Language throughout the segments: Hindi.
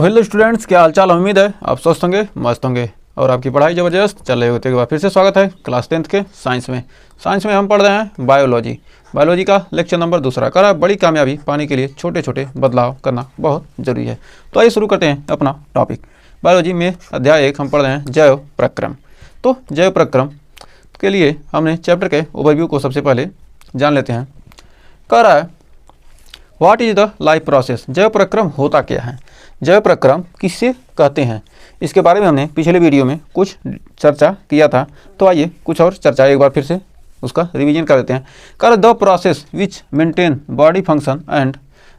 हेलो स्टूडेंट्स, क्या हालचाल। उम्मीद है आप स्वस्थ होंगे, मस्त होंगे और आपकी पढ़ाई ज़बरदस्त चल रही होती है। फिर से स्वागत है क्लास 10th के साइंस में हम पढ़ रहे हैं बायोलॉजी का लेक्चर नंबर 2 करा बड़ी कामयाबी पाने के लिए छोटे छोटे बदलाव करना बहुत ज़रूरी है। तो आइए शुरू करते हैं अपना टॉपिक। बायोलॉजी में अध्याय 1 हम पढ़ रहे हैं जैव प्रक्रम। तो जैव प्रक्रम के लिए हमने चैप्टर के ओवरव्यू को सबसे पहले जान लेते हैं। कह रहा है what is the life process. जैव प्रक्रम होता क्या है, जैव प्रक्रम किससे कहते हैं, इसके बारे में हमने पिछले वीडियो में कुछ चर्चा किया था। तो आइए कुछ और चर्चा एक बार फिर से उसका रिवीजन कर देते हैं। कर the process which maintain body function and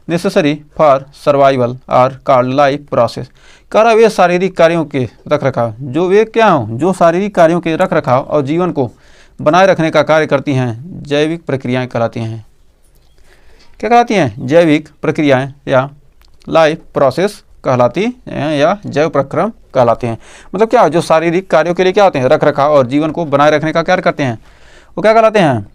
necessary for survival are called life process. कर वे शारीरिक कार्यों के रखरखाव, जो वे क्या हों, जो शारीरिक कार्यों के रखरखाव और जीवन को बनाए रखने का कार्य करती हैं, जैविक प्रक्रियाएँ कहलाती हैं। क्या कहलाती हैं? जैविक प्रक्रियाएँ या लाइफ प्रोसेस कहलाती हैं या जैव प्रक्रम कहलाते हैं। मतलब क्या, जो शारीरिक कार्यों के लिए क्या होते हैं, रख रखाव और जीवन को बनाए रखने का कार्य करते हैं, वो क्या कहलाते हैं?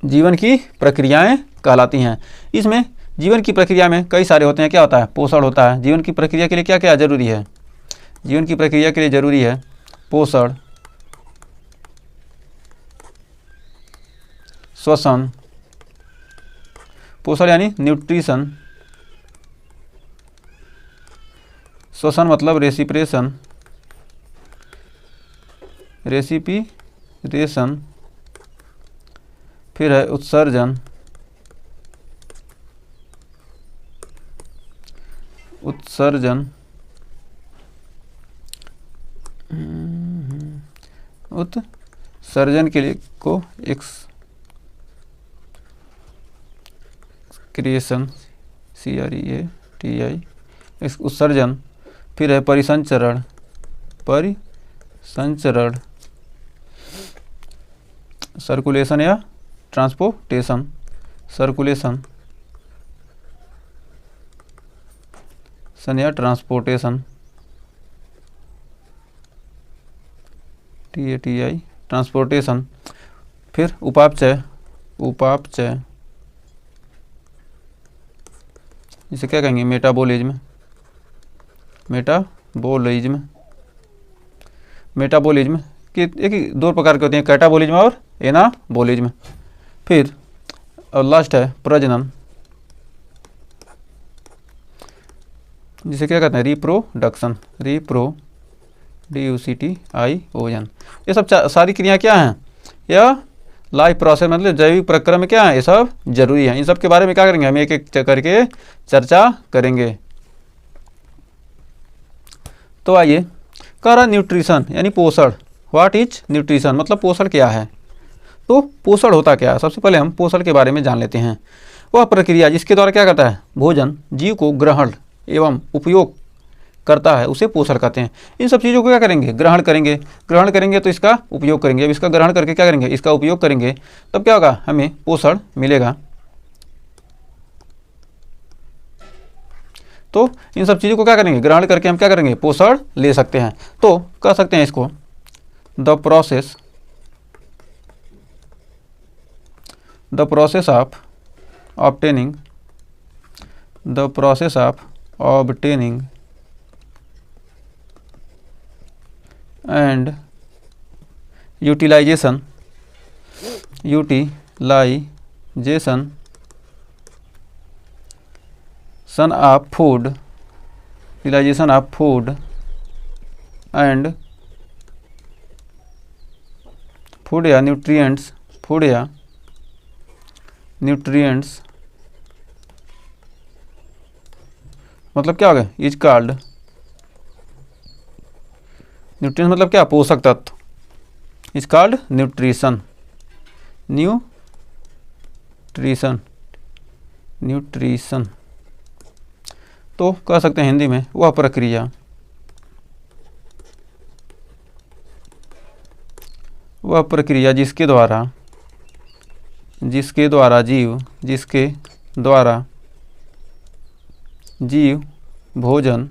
जीवन की प्रक्रियाएं कहलाती हैं। इसमें जीवन की प्रक्रिया में कई सारे होते हैं। क्या होता है? पोषण होता है। जीवन की प्रक्रिया के लिए क्या क्या जरूरी है? जीवन की प्रक्रिया के लिए जरूरी है पोषण, श्वसन, पोषण यानी न्यूट्रिशन, श्वसन मतलब रेसिपिरेशन, फिर है उत्सर्जन, उत्सर्जन के लिए को क्रिएशन CREATI उत्सर्जन, फिर है परिसंचरण, सर्कुलेशन या ट्रांसपोर्टेशन, TATI ट्रांसपोर्टेशन, फिर उपापचय, इसे क्या कहेंगे? मेटाबॉलिज्म, कि एक ही दो प्रकार के होते हैं, कैटाबॉलिज्म और एनाबॉलिज्म। फिर और लास्ट है प्रजनन, जिसे क्या कहते हैं? Reproduction, DUCTION। ये सब सारी क्रियाएं क्या हैं? यह लाइफ प्रोसेस मतलब जैविक प्रक्रम में क्या है, ये सब जरूरी है। इन सब के बारे में क्या करेंगे, हम एक एक करके चर्चा करेंगे। तो आइए, कह रहा न्यूट्रिशन यानी पोषण। व्हाट इज न्यूट्रिशन मतलब पोषण क्या है। तो पोषण होता क्या है, सबसे पहले हम पोषण के बारे में जान लेते हैं। वह प्रक्रिया जिसके द्वारा क्या करता है, भोजन जीव को ग्रहण एवं उपयोग करता है, उसे पोषण कहते हैं। इन सब चीज़ों को क्या करेंगे? ग्रहण करेंगे तो इसका उपयोग करेंगे। अब इसका ग्रहण करके क्या करेंगे? इसका उपयोग करेंगे, तब क्या होगा? हमें पोषण मिलेगा। तो इन सब चीज़ों को क्या करेंगे? ग्रहण करके हम क्या करेंगे? पोषण ले सकते हैं। तो कह सकते हैं इसको the process of obtaining and utilization of food and nutrients मतलब क्या हो गया? इज कॉल्ड न्यूट्रिएंट्स मतलब क्या? पोषक तत्व। Is called nutrition. तो कह सकते हैं हिंदी में वह प्रक्रिया जिसके द्वारा जीव भोजन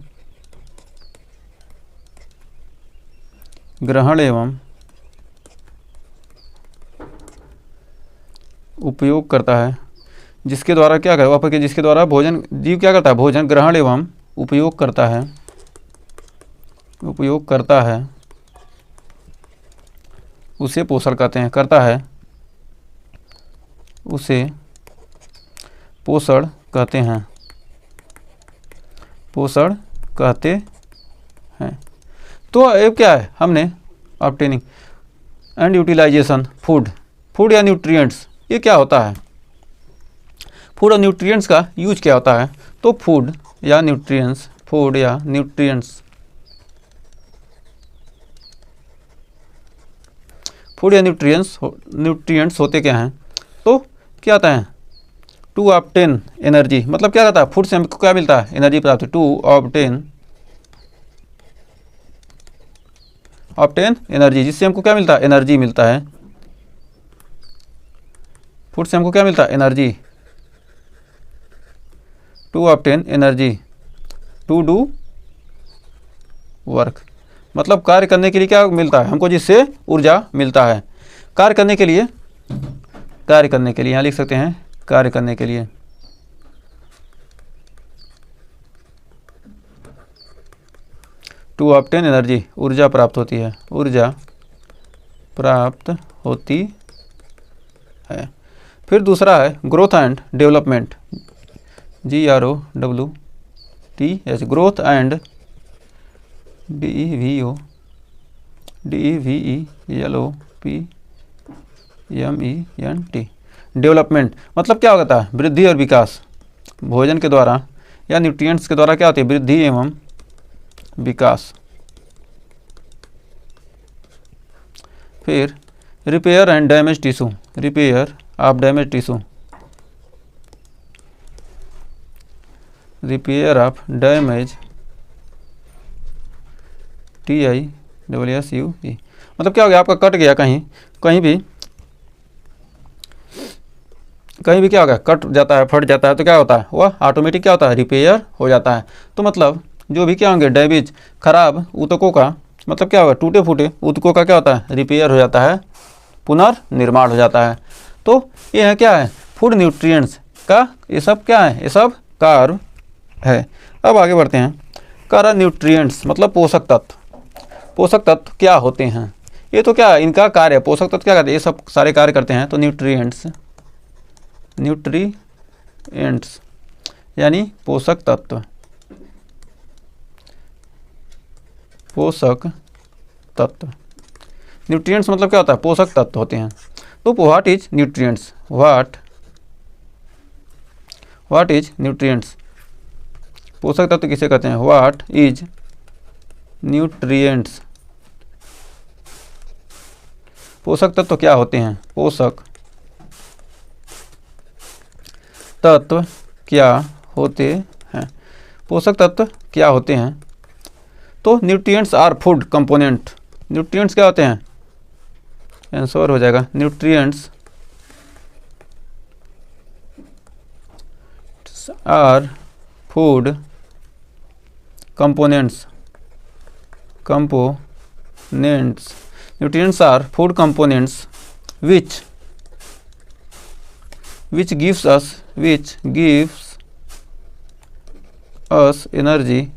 ग्रहण एवं उपयोग करता है, जिसके द्वारा क्या करे, वापस के जिसके द्वारा भोजन जीव क्या करता है, भोजन ग्रहण एवं उपयोग करता है, उपयोग करता है, उसे पोषण कहते हैं, करता है, उसे पोषण कहते हैं, पोषण कहते हैं। तो अब क्या है, हमने obtaining and utilization food, food या न्यूट्रिएंट्स, ये क्या होता है, फूड और न्यूट्रिएंट्स का यूज क्या होता है। तो फूड या न्यूट्रिएंट्स, फूड या न्यूट्रिएंट्स, फूड या न्यूट्रिएंट्स होते क्या हैं। तो क्या आता है, टू ऑब्टेन एनर्जी, मतलब क्या रहता है, फूड से हमको क्या मिलता है, एनर्जी प्राप्त, टू ऑब्टेन एनर्जी, जिससे हमको क्या मिलता है, एनर्जी मिलता है। फूड से हमको क्या मिलता है, energy, to obtain energy, to do work, मतलब कार्य करने के लिए क्या मिलता है हमको, जिससे ऊर्जा मिलता है। कार्य करने के लिए, कार्य करने के लिए यहाँ लिख सकते हैं, कार्य करने के लिए, टू ऑब्टेन एनर्जी, ऊर्जा प्राप्त होती है, ऊर्जा प्राप्त होती है। फिर दूसरा है growth and development, GROWTH, growth and DEVELOPMENT, development, मतलब क्या होता है, वृद्धि और विकास। भोजन के द्वारा या न्यूट्रिएंट्स के द्वारा क्या होती है, वृद्धि एवं विकास। फिर repair and damage tissue, repair of damage tissue, repair of damage TISSUE, मतलब क्या हो गया, आपका कट गया कहीं भी क्या होगा, कट जाता है, फट जाता है, तो क्या होता है, वह ऑटोमेटिक क्या होता है, रिपेयर हो जाता है। तो मतलब जो भी क्या होंगे, डैमेज, खराब ऊतकों का, मतलब क्या होगा, टूटे फूटे ऊतकों का क्या होता है, रिपेयर हो जाता है, पुनर्निर्माण हो जाता है। तो ये है क्या है, फूड न्यूट्रिएंट्स का ये सब क्या है, ये सब कार्य है। अब आगे बढ़ते हैं, कार्य न्यूट्रिएंट्स मतलब पोषक तत्व, पोषक तत्व क्या होते हैं, ये तो क्या इनका कार्य है, पोषक तत्व क्या करते हैं, ये सब सारे कार्य करते हैं। तो न्यूट्रिएंट्स यानी पोषक तत्व, पोषक तत्व, न्यूट्रिएंट्स मतलब क्या होता है, पोषक तत्व होते हैं। तो what is nutrients, what is nutrients, पोषक तत्व किसे कहते हैं, व्हाट इज न्यूट्रिएंट्स, पोषक तत्व क्या होते हैं, पोषक तत्व क्या होते हैं, पोषक तत्व क्या होते हैं। तो nutrients are food component, nutrients क्या होते हैं, आंसर हो जाएगा, nutrients are food components, nutrients are food components which gives us energy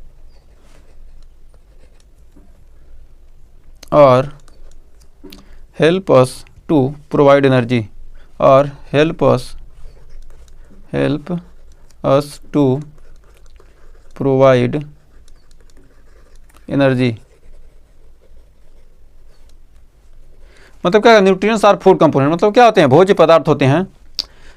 or help us to provide energy, or help us to provide energy. मतलब क्या, न्यूट्रिएंट्स आर फूड कंपोनेंट मतलब क्या होते हैं, भोज्य पदार्थ होते हैं,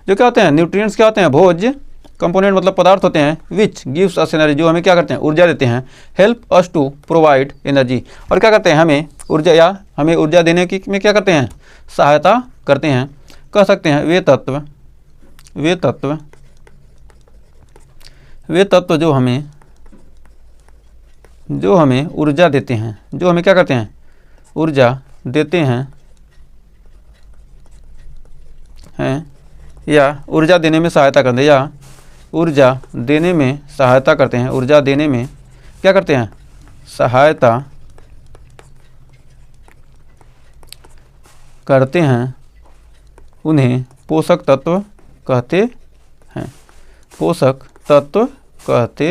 जो क्या होते हैं, न्यूट्रिएंट्स क्या होते हैं, भोज्य कंपोनेंट मतलब पदार्थ होते हैं, विच गिव्स अस एनर्जी, जो हमें क्या करते हैं, ऊर्जा देते हैं, help us to provide energy, और क्या करते हैं, हमें ऊर्जा देने की में क्या करते हैं, सहायता करते हैं। कह सकते हैं वे तत्व जो हमें ऊर्जा देते हैं, जो हमें क्या करते हैं, ऊर्जा देते हैं या ऊर्जा देने में सहायता करते हैं, या ऊर्जा देने में सहायता करते हैं, ऊर्जा देने में क्या करते हैं, सहायता करते हैं, उन्हें पोषक तत्व कहते हैं, पोषक तत्व कहते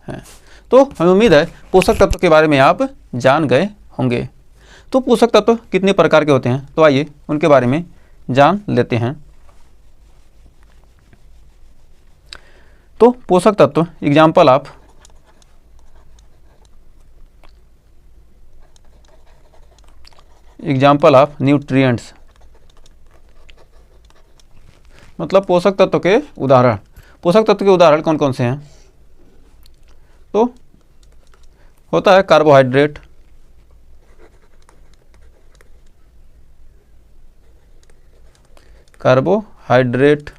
हैं। तो हमें उम्मीद है पोषक तत्व के बारे में आप जान गए होंगे। तो पोषक तत्व कितने प्रकार के होते हैं, तो आइए उनके बारे में जान लेते हैं। तो पोषक तत्व एग्जाम्पल ऑफ न्यूट्रिएंट्स, मतलब पोषक तत्व के उदाहरण। पोषक तत्व के उदाहरण कौन कौन से हैं, तो होता है कार्बोहाइड्रेट, कार्बोहाइड्रेट,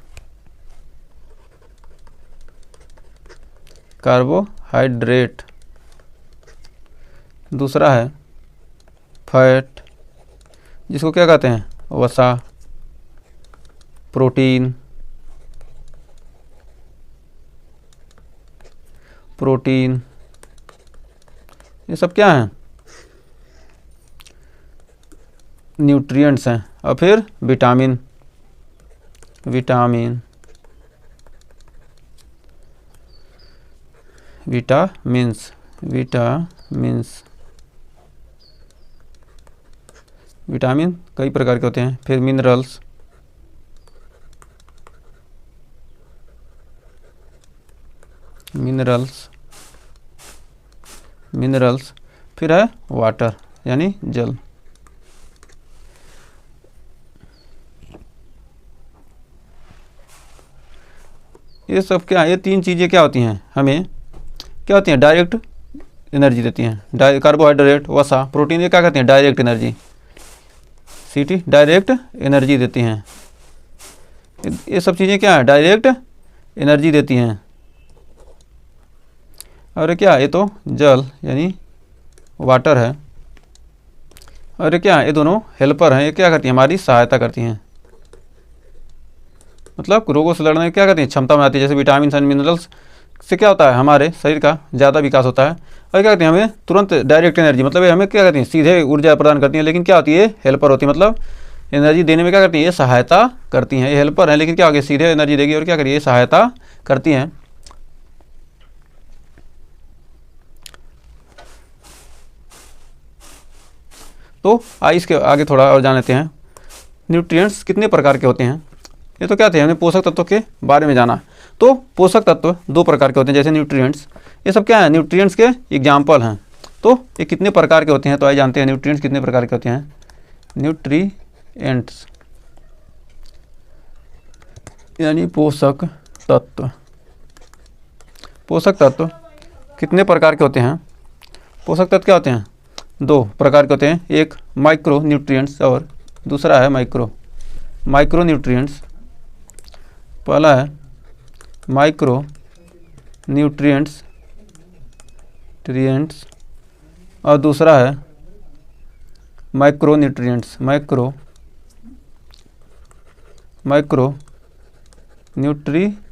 दूसरा है फैट, जिसको क्या कहते हैं, वसा, प्रोटीन, ये सब क्या हैं, न्यूट्रिएंट्स हैं। और फिर विटामिन, विटामिन कई प्रकार के होते हैं। फिर मिनरल्स, फिर है वाटर यानी जल। ये सब क्या, ये तीन चीज़ें क्या होती हैं, हमें क्या होती हैं, डायरेक्ट एनर्जी देती हैं। कार्बोहाइड्रेट, वसा, प्रोटीन, ये क्या कहते हैं, डायरेक्ट एनर्जी, डायरेक्ट एनर्जी देती हैं। ये सब चीज़ें क्या है, डायरेक्ट एनर्जी देती हैं। और क्या, ये तो जल यानी वाटर है। और ये क्या, ये दोनों हेल्पर हैं, ये क्या करती हैं, हमारी सहायता करती हैं, मतलब रोगों से लड़ने में क्या करती हैं, क्षमता में आती है। जैसे विटामिन एंड मिनरल्स से क्या होता है, हमारे शरीर का ज़्यादा विकास होता है। और क्या करती हैं, हमें तुरंत डायरेक्ट एनर्जी, मतलब ये हमें क्या करती हैं, सीधे ऊर्जा प्रदान करती हैं। लेकिन क्या होती है, हेल्पर होती है, मतलब एनर्जी देने में क्या करती है, ये सहायता करती हैं। ये हेल्पर हैं, लेकिन क्या होगी, सीधे एनर्जी देगी और क्या करिए, सहायता करती हैं। तो आइए इसके आगे थोड़ा और जान लेते हैं। न्यूट्रिएंट्स कितने प्रकार के होते हैं, ये तो क्या थे, हमने पोषक तत्वों के बारे में जाना। तो पोषक तत्व दो प्रकार के होते हैं, जैसे न्यूट्रिएंट्स, ये सब क्या है, न्यूट्रिएंट्स के एग्जाम्पल हैं। तो ये कितने प्रकार के होते हैं, तो आइए जानते हैं न्यूट्रिएंट्स कितने प्रकार के होते हैं। न्यूट्रिएंट्स यानी पोषक तत्व। पोषक तत्व कितने प्रकार के होते हैं, पोषक तत्व क्या होते हैं, दो प्रकार के होते हैं। एक माइक्रो न्यूट्रिएंट्स और दूसरा है माइक्रो न्यूट्रिएंट्स। पहला है माइक्रो न्यूट्रिएंट्स और दूसरा है macro nutrients. Macro nutrients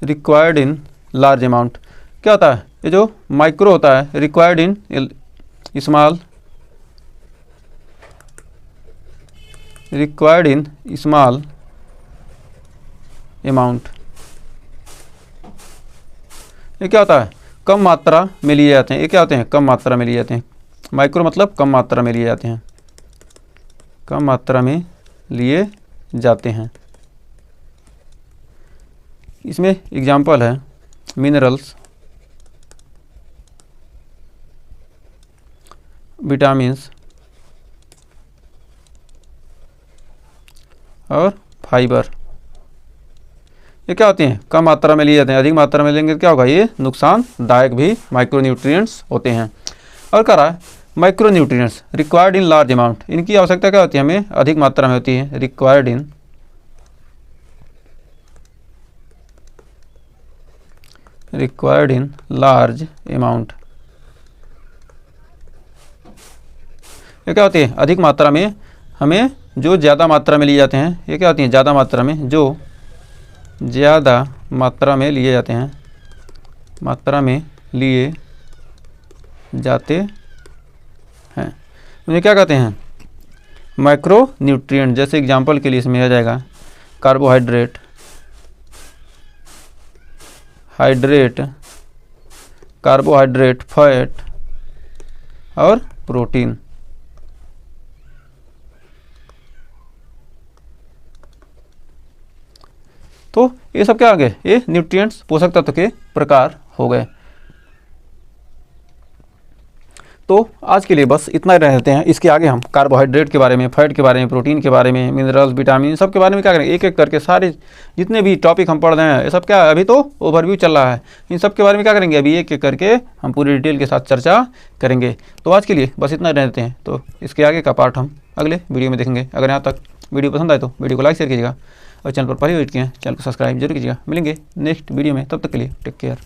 required in large amount. क्या होता है, ये जो माइक्रो होता है, रिक्वायर्ड इन स्मॉल अमाउंट। ये क्या होता है, कम मात्रा में लिए जाते हैं। ये क्या होते हैं, कम मात्रा में लिए जाते हैं। माइक्रो मतलब कम मात्रा में लिए जाते हैं, कम मात्रा में लिए जाते हैं। इसमें एग्जाम्पल है मिनरल्स, विटामिन्स और फाइबर। ये क्या होते हैं, कम मात्रा में लिए जाते हैं। अधिक मात्रा में लेंगे तो क्या होगा, ये नुकसानदायक भी माइक्रोन्यूट्रिएंट्स होते हैं। और कह रहा है micronutrients required in large amount, इनकी आवश्यकता क्या होती है, हमें अधिक मात्रा में होती है। रिक्वायर्ड इन लार्ज अमाउंट, ये क्या होती है, अधिक मात्रा में, हमें जो ज़्यादा मात्रा में लिए जाते हैं। ये क्या होती हैं, ज़्यादा मात्रा में, जो ज़्यादा मात्रा में लिए जाते हैं, मात्रा में लिए जाते हैं। उन्हें क्या कहते हैं, माइक्रो न्यूट्रिएंट। जैसे एग्जांपल के लिए इसमें आ जाएगा कार्बोहाइड्रेट, कार्बोहाइड्रेट, फैट और प्रोटीन। तो ये सब क्या आ गए, ये न्यूट्रिएंट्स, पोषक तत्व के प्रकार हो गए। तो आज के लिए बस इतना ही रहते हैं। इसके आगे हम कार्बोहाइड्रेट के बारे में, फैट के बारे में, प्रोटीन के बारे में, मिनरल्स, विटामिन, सब के बारे में क्या करेंगे, एक एक करके सारे जितने भी टॉपिक हम पढ़ रहे हैं ये सब क्या है, अभी तो ओवरव्यू चल रहा है, इन सब के बारे में क्या करेंगे, अभी एक एक करके हम पूरी डिटेल के साथ चर्चा करेंगे। तो आज के लिए बस इतना ही रहते हैं। तो इसके आगे का पार्ट हम अगले वीडियो में देखेंगे। अगर यहाँ तक वीडियो पसंद आए तो वीडियो को लाइक शेयर कीजिएगा और चैनल पर पहले विजिट किए चैनल को सब्सक्राइब जरूर कीजिएगा। मिलेंगे नेक्स्ट वीडियो में, तब तक के लिए टेक केयर।